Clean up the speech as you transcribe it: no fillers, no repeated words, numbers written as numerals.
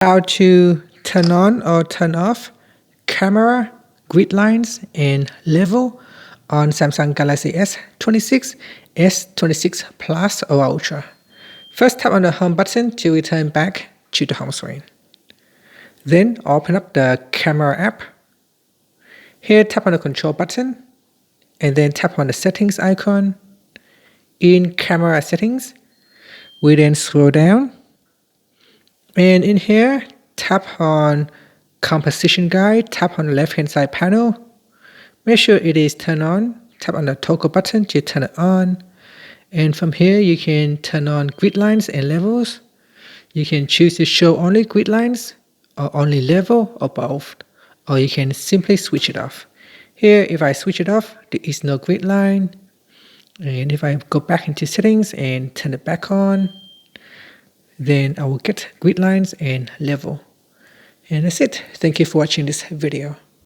How to turn on or turn off camera, grid lines, and level on Samsung Galaxy S26, S26 Plus or Ultra. First, tap on the home button to return back to the home screen. Then open up the camera app. Here, tap on the control button and then tap on the settings icon. In camera settings, we then scroll down. And in here, tap on composition guide, tap on the left hand side panel. Make sure it is turned on. Tap on the toggle button to turn it on. And from here, you can turn on grid lines and levels. You can choose to show only grid lines or only level or both. Or you can simply switch it off. Here, if I switch it off, there is no grid line. And if I go back into settings and turn it back on, then I will get grid lines and level. And that's it. Thank you for watching this video.